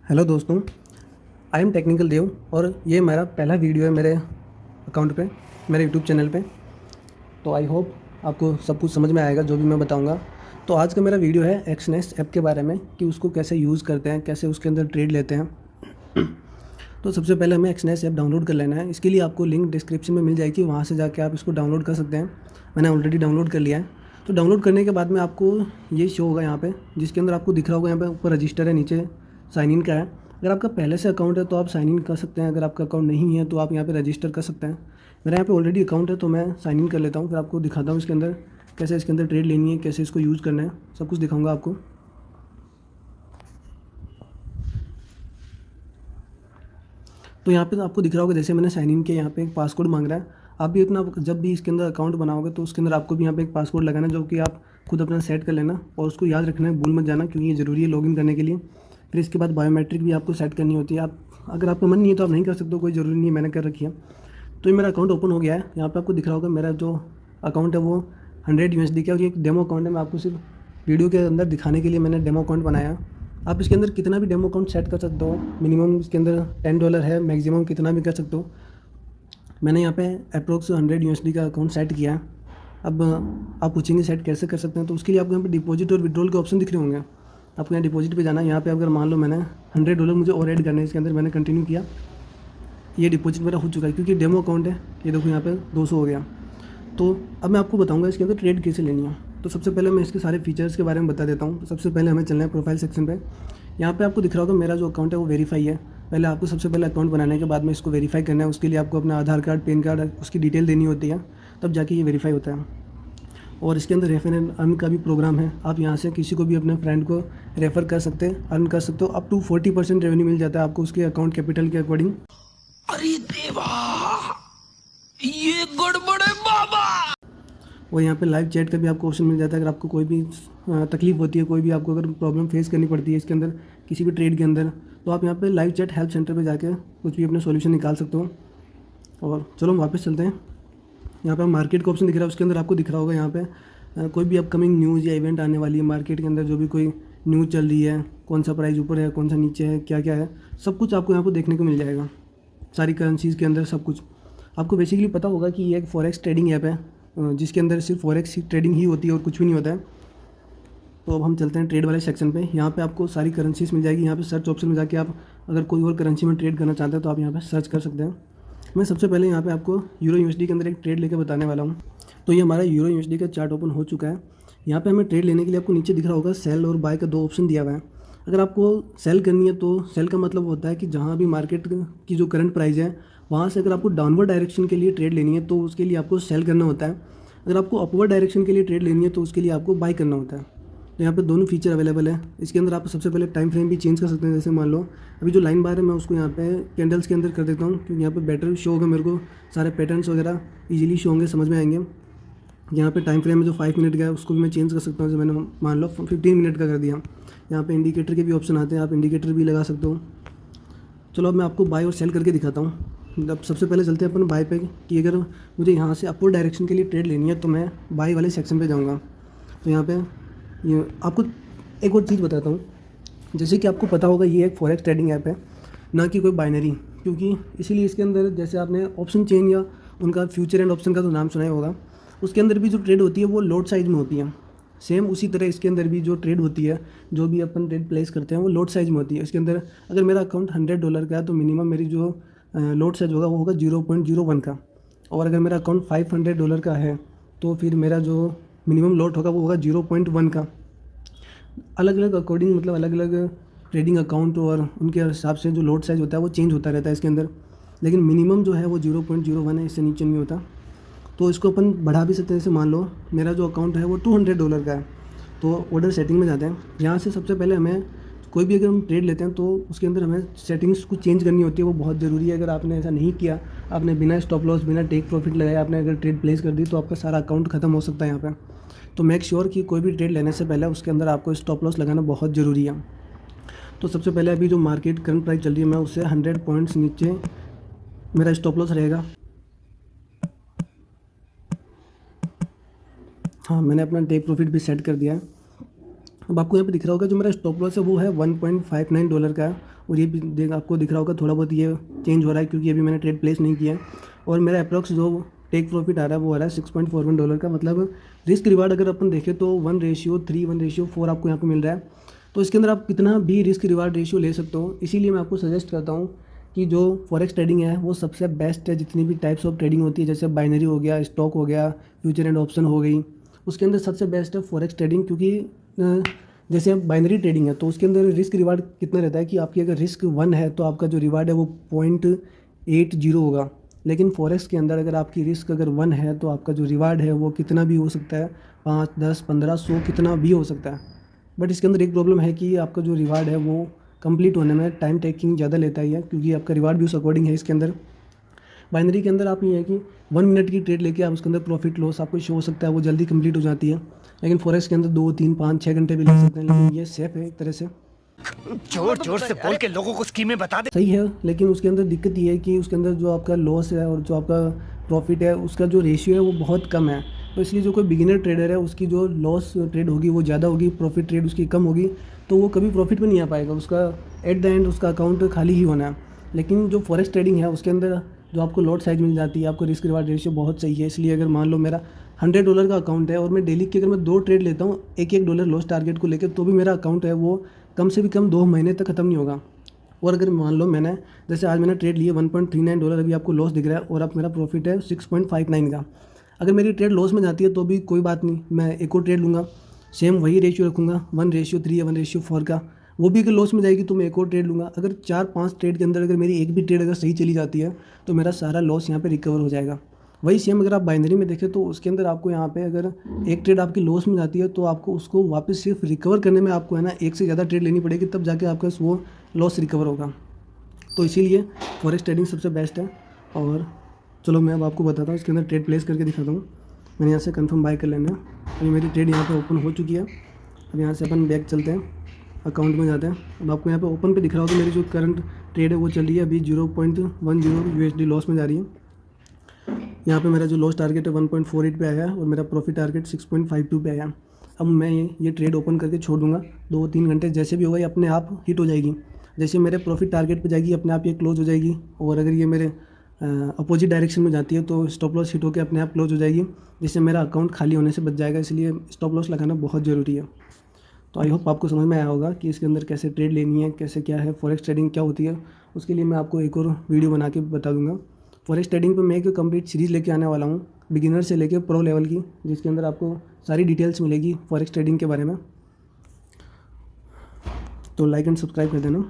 Hello दोस्तों, I am technical देव और ये मेरा पहला वीडियो है मेरे अकाउंट पे, मेरे यूट्यूब चैनल पे। तो आई होप आपको सब कुछ समझ में आएगा जो भी मैं बताऊंगा। तो आज का मेरा वीडियो है एक्सनेस ऐप के बारे में कि उसको कैसे यूज़ करते हैं, कैसे उसके अंदर ट्रेड लेते हैं। तो सबसे पहले हमें एक्सनेस ऐप डाउनलोड कर लेना है। इसके लिए आपको लिंक डिस्क्रिप्शन में मिल जाएगी, वहाँ से जाके आप इसको डाउनलोड कर सकते हैं। मैंने ऑलरेडी डाउनलोड कर लिया है। तो डाउनलोड करने के बाद में आपको ये शो होगा यहाँ पे, जिसके अंदर आपको दिख रहा होगा यहाँ पे ऊपर रजिस्टर है, नीचे साइन इन का है। अगर आपका पहले से अकाउंट है तो आप साइन इन कर सकते हैं, अगर आपका अकाउंट नहीं है तो आप यहाँ पे रजिस्टर कर सकते हैं। मेरा यहाँ पे ऑलरेडी अकाउंट है तो मैं साइन इन कर लेता हूँ, फिर आपको दिखाता हूँ इसके अंदर कैसे इसके अंदर ट्रेड लेनी है, कैसे इसको यूज़ करना है, सब कुछ दिखाऊंगा आपको। तो यहाँ पे तो आपको दिख रहा होगा जैसे मैंने साइन इन किया, यहाँ पे एक पासवर्ड मांग रहा है। आप भी अपना जब भी इसके अंदर अकाउंट बनाओगे तो उसके अंदर आपको भी यहाँ पे एक पासवर्ड लगाना है, जो कि आप खुद अपना सेट कर लेना और उसको याद रखना है, भूल मत जाना, क्योंकि ये ज़रूरी है लॉगिन करने के लिए। फिर इसके बाद बायोमेट्रिक भी आपको सेट करनी होती है। आप अगर आपका मन नहीं है तो आप नहीं कर सकते, कोई ज़रूरी नहीं है, मैंने कर रखी है। तो ये मेरा अकाउंट ओपन हो गया है। यहाँ पे आपको दिख रहा होगा मेरा जो अकाउंट है वो 100 USD का, और ये एक डेमो अकाउंट है। मैं आपको सिर्फ वीडियो के अंदर दिखाने के लिए मैंने डेमो अकाउंट बनाया। आप इसके अंदर कितना भी डेमो अकाउंट सेट कर सकते हो। मिनिमम इसके अंदर $10 है, मैक्सिमम कितना भी कर सकते हो। मैंने यहाँ पे अप्रोक्स 100 USD का अकाउंट सेट किया है। अब आप पूछेंगे सेट कैसे कर सकते हैं, तो उसके लिए आपको यहाँ पे डिपॉजिट और विड्रॉल के ऑप्शन दिख रहे होंगे। आपको यहाँ डिपॉजिट पे जाना है। यहाँ पे अगर मान लो मैंने $100 मुझे और ऐड करने हैं, इसके अंदर मैंने कंटिन्यू किया, ये डिपॉजिट मेरा हो चुका है क्योंकि डेमो अकाउंट है। ये देखो यहाँ पे 200 हो गया। तो अब मैं आपको बताऊंगा इसके अंदर ट्रेड कैसे लेनी है। तो सबसे पहले मैं इसके सारे फीचर्स के बारे में बता देता हूँ। तो सबसे पहले हमें चलना है प्रोफाइल सेक्शन पे। यहाँ पे आपको दिख रहा होगा मेरा जो अकाउंट है वो वेरीफाई है। पहले आपको सबसे पहले अकाउंट बनाने के बाद में इसको वेरीफाई करना है। उसके लिए आपको अपना आधार कार्ड, पैन कार्ड, उसकी डिटेल देनी होती है, तब जाके ये वेरीफाई होता है। और इसके अंदर रेफर एंड अर्न का भी प्रोग्राम है। आप यहाँ से किसी को भी अपने फ्रेंड को रेफ़र कर सकते हैं, अर्न कर सकते हो। अप टू 40% रेवेन्यू मिल जाता है आपको उसके अकाउंट कैपिटल के अकॉर्डिंग। अरे देवा, ये गड़बड़ है बाबा। और यहाँ पे लाइव चैट का भी आपको ऑप्शन मिल जाता है। अगर आपको कोई भी तकलीफ होती है, कोई भी आपको अगर प्रॉब्लम फेस करनी पड़ती है इसके अंदर किसी भी ट्रेड के अंदर, तो आप यहाँ पे लाइव चैट हेल्प सेंटर पे जाके कुछ भी अपने सॉल्यूशन निकाल सकते हो। और चलो हम वापस चलते हैं। यहाँ पे मार्केट का ऑप्शन दिख रहा है, उसके अंदर आपको दिख रहा होगा यहाँ पे कोई भी अपकमिंग न्यूज़ या इवेंट आने वाली है मार्केट के अंदर, जो भी कोई न्यूज़ चल रही है, कौन सा प्राइस ऊपर है, कौन सा नीचे है, क्या क्या है, सब कुछ आपको यहाँ पर देखने को मिल जाएगा। सारी करेंसीज़ के अंदर सब कुछ आपको बेसिकली पता होगा कि ये एक फॉरेक्स ट्रेडिंग ऐप है, जिसके अंदर सिर्फ फॉरेक्स ट्रेडिंग ही होती है और कुछ भी नहीं होता है। तो अब हम चलते हैं ट्रेड वाले सेक्शन पे। यहाँ पे आपको सारी करेंसीज मिल जाएगी। यहाँ पे सर्च ऑप्शन में जाके आप अगर कोई और करेंसी में ट्रेड करना चाहते हैं तो आप यहाँ पे सर्च कर सकते हैं। मैं सबसे पहले यहाँ पे आपको यूरो यूएसडी के अंदर एक ट्रेड लेके बताने वाला हूँ। तो ये हमारा यूरो यूएसडी का चार्ट ओपन हो चुका है। यहाँ पे हमें ट्रेड लेने के लिए आपको नीचे दिख रहा होगा सेल और बाय का 2 ऑप्शन दिया हुआ है। अगर आपको सेल करनी है तो सेल का मतलब होता है कि जहाँ भी मार्केट की जो करंट प्राइस है वहाँ से अगर आपको डाउनवर्ड डायरेक्शन के लिए ट्रेड लेनी है तो उसके लिए आपको सेल करना होता है। अगर आपको अपवर्ड डायरेक्शन के लिए ट्रेड लेनी है तो उसके लिए आपको बाय करना होता है। तो यहाँ पे दोनों फीचर अवेलेबल है। इसके अंदर आप सबसे पहले टाइम फ्रेम भी चेंज कर सकते हैं। जैसे मान लो अभी जो लाइन बार है मैं उसको यहाँ पे कैंडल्स के अंदर कर देता हूँ, क्योंकि यहाँ पे बेटर शो होगा, मेरे को सारे पैटर्न्स वगैरह इजीली शो होंगे, समझ में आएंगे। यहाँ पे टाइम फ्रेम में जो 5 मिनट का है उसको भी मैं चेंज कर सकता हूँ। जैसे मैंने मान लो 15 मिनट का कर दिया। यहाँ पे इंडिकेटर के भी ऑप्शन आते हैं, आप इंडिकेटर भी लगा सकते हो। चलो अब मैं आपको बाय और सेल करके दिखाता हूँ। अब सबसे पहले चलते हैं अपन बाय पे, कि अगर मुझे यहाँ से अपवर्ड डायरेक्शन के लिए ट्रेड लेनी है तो मैं बाय वाले सेक्शन पे जाऊँगा। तो यहाँ पे ये आपको एक और चीज़ बताता हूँ। जैसे कि आपको पता होगा ये एक फॉरेक्स ट्रेडिंग ऐप है, ना कि कोई बाइनरी, क्योंकि इसीलिए इसके अंदर जैसे आपने ऑप्शन चेन या उनका फ्यूचर एंड ऑप्शन का तो नाम सुना ही होगा, उसके अंदर भी जो ट्रेड होती है वो लोड साइज में होती है। सेम उसी तरह इसके अंदर भी जो ट्रेड होती है, जो भी अपन ट्रेड प्लेस करते हैं वो लोड साइज में होती है। इसके अंदर अगर मेरा अकाउंट $100 का है तो मिनिमम मेरी जो लोड साइज होगा वो होगा 0.01 का। और अगर मेरा अकाउंट $500 का है तो फिर मेरा जो मिनिमम लोड होगा वो होगा 0.1 का। अलग अलग अकॉर्डिंग, मतलब अलग अलग ट्रेडिंग अकाउंट और उनके हिसाब से जो लोड साइज होता है वो चेंज होता रहता है इसके अंदर, लेकिन मिनिमम जो है वो 0.01 है, इससे नीचे नहीं होता। तो इसको अपन बढ़ा भी सकते हैं। जैसे मान लो मेरा जो अकाउंट है वो $200 का है, तो ऑर्डर सेटिंग में जाते हैं। यहाँ से सबसे पहले हमें कोई भी अगर हम ट्रेड लेते हैं तो उसके अंदर हमें सेटिंग्स को चेंज करनी होती है, वो बहुत ज़रूरी है। अगर आपने ऐसा नहीं किया, आपने बिना स्टॉप लॉस, बिना टेक प्रॉफिट लगाया आपने अगर ट्रेड प्लेस कर दी तो आपका सारा अकाउंट खत्म हो सकता है यहाँ पर। तो मेक श्योर कि कोई भी ट्रेड लेने से पहले उसके अंदर आपको स्टॉप लॉस लगाना बहुत ज़रूरी है। तो सबसे पहले अभी जो मार्केट करंट प्राइस चल रही है मैं उससे 100 पॉइंट्स नीचे मेरा स्टॉप लॉस रहेगा। हाँ, मैंने अपना टेक प्रॉफिट भी सेट कर दिया है। अब आपको यहाँ पे दिख रहा होगा जो मेरा स्टॉप लॉस है वो है $1.59 का है, और ये भी आपको दिख रहा होगा थोड़ा बहुत ये चेंज हो रहा है क्योंकि अभी मैंने ट्रेड प्लेस नहीं किया है। और मेरा अप्रॉक्स जो टेक प्रॉफिट आ रहा है वो आ रहा है $6.41 का। मतलब रिस्क रिवार्ड अगर अपन देखें तो 1:3, 1:4 आपको यहाँ पे मिल रहा है। तो इसके अंदर आप कितना भी रिस्क रिवार्ड रेशियो ले सकते हो। इसीलिए मैं आपको सजेस्ट करता हूँ कि जो फॉरेक्स ट्रेडिंग है वो सबसे बेस्ट है। जितनी भी टाइप्स ऑफ ट्रेडिंग होती है, जैसे बाइनरी हो गया, स्टॉक हो गया, फ्यूचर एंड ऑप्शन हो गई, उसके अंदर सबसे बेस्ट है फॉरेक्स ट्रेडिंग। क्योंकि जैसे बाइनरी ट्रेडिंग है तो उसके अंदर रिस्क रिवार्ड कितना रहता है कि आपकी अगर रिस्क 1 है तो आपका जो रिवार्ड है वो 0.80 होगा। लेकिन फॉरेक्स के अंदर अगर आपकी रिस्क अगर 1 है तो आपका जो रिवार्ड है वो कितना भी हो सकता है, 5, 10, 15, 100 कितना भी हो सकता है। बट इसके अंदर एक प्रॉब्लम है कि आपका जो रिवार्ड है वो कंप्लीट होने में टाइम टेकिंग ज़्यादा लेता ही है, क्योंकि आपका रिवार्ड भी उस अकॉर्डिंग है। इसके अंदर बाइनरी के अंदर आप ये है कि 1 मिनट की ट्रेड लेके आप उसके अंदर प्रॉफिट लॉस आपको शो हो सकता है, वो जल्दी कंप्लीट हो जाती है। लेकिन फॉरेक्स के अंदर 2, 3, 5, 6 घंटे भी लग सकते हैं, लेकिन ये सेफ है एक तरह से। जोर जोर से बोल के लोगों को स्कीमें बता दे। सही है, लेकिन उसके अंदर दिक्कत ये है कि उसके अंदर जो आपका लॉस है और जो आपका प्रॉफिट है उसका जो रेशियो है वो बहुत कम है। तो इसलिए जो कोई बिगिनर ट्रेडर है उसकी जो लॉस ट्रेड होगी वो ज़्यादा होगी, प्रॉफिट ट्रेड उसकी कम होगी, तो वो कभी प्रॉफिट में नहीं आ पाएगा। उसका एट द एंड उसका अकाउंट खाली ही होना है। लेकिन जो फॉरेक्स ट्रेडिंग है उसके अंदर जो आपको लॉट साइज मिल जाती है, आपको रिस्क रिवार्ड रेशियो बहुत सही है। इसलिए अगर मान लो मेरा $100 का अकाउंट है और मैं डेली की अगर मैं 2 ट्रेड लेता हूँ $1 लॉस टारगेट को लेकर, तो भी मेरा अकाउंट है वो कम से भी कम 2 महीने तक ख़त्म नहीं होगा। और अगर मान लो मैंने जैसे आज मैंने ट्रेड लिए $1.39, अभी आपको लॉस दिख रहा है, और अब मेरा प्रॉफिट है 6.59 का। अगर मेरी ट्रेड लॉस में जाती है तो भी कोई बात नहीं, मैं एक और ट्रेड लूँगा, सेम वही रेशियो रखूँगा 1:3 या 1:4 का। वो भी अगर लॉस में जाएगी तो मैं एक और ट्रेड लूँगा। अगर 4-5 ट्रेड के अंदर अगर मेरी एक भी ट्रेड अगर सही चली जाती है तो मेरा सारा लॉस यहाँ पे रिकवर हो जाएगा। वही सेम अगर आप बाइनरी में देखें तो उसके अंदर आपको यहाँ पे अगर एक ट्रेड आपकी लॉस में जाती है तो आपको उसको वापस सिर्फ रिकवर करने में आपको है ना एक से ज़्यादा ट्रेड लेनी पड़ेगी, तब जाके आपका वो लॉस रिकवर होगा। तो इसीलिए फॉरेक्स ट्रेडिंग सबसे बेस्ट है। और चलो मैं अब आपको बताता हूँ, इसके अंदर ट्रेड प्लेस करके दिखाता हूँ। मैंने यहाँ से कंफर्म बाय कर लेना है। अभी मेरी ट्रेड यहाँ पे ओपन हो चुकी है। अब यहाँ से अपन बैक चलते हैं, अकाउंट में जाते हैं। अब आपको यहाँ पे ओपन पे दिख रहा होगा मेरी जो करंट ट्रेड है वो चल रही है अभी 0.10 USD लॉस में जा रही है। यहाँ पे मेरा जो लॉस टारगेट है 1.48 पे आया है और मेरा प्रॉफिट टारगेट 6.52 पे आया है। अब मैं ये ट्रेड ओपन करके छोड़ दूँगा, 2-3 घंटे जैसे भी होगा ये अपने आप हिट हो जाएगी। जैसे मेरे प्रॉफिट टारगेट पे जाएगी अपने आप ये क्लोज हो जाएगी, और अगर ये मेरे अपोजिट डायरेक्शन में जाती है तो स्टॉप लॉस हिट होकर अपने आप क्लोज हो जाएगी, जिससे मेरा अकाउंट खाली होने से बच जाएगा। इसलिए स्टॉप लॉस लगाना बहुत ज़रूरी है। तो आई होप आपको समझ में आया होगा कि इसके अंदर कैसे ट्रेड लेनी है, कैसे क्या है, फॉरेक्स ट्रेडिंग क्या होती है। उसके लिए मैं आपको एक और वीडियो बना के बता दूंगा। फॉरेक्स ट्रेडिंग पे मैं एक कंप्लीट सीरीज़ लेके आने वाला हूँ, बिगिनर से लेके प्रो लेवल की, जिसके अंदर आपको सारी डिटेल्स मिलेगी फॉरेक्स ट्रेडिंग के बारे में। तो लाइक एंड सब्सक्राइब कर देना।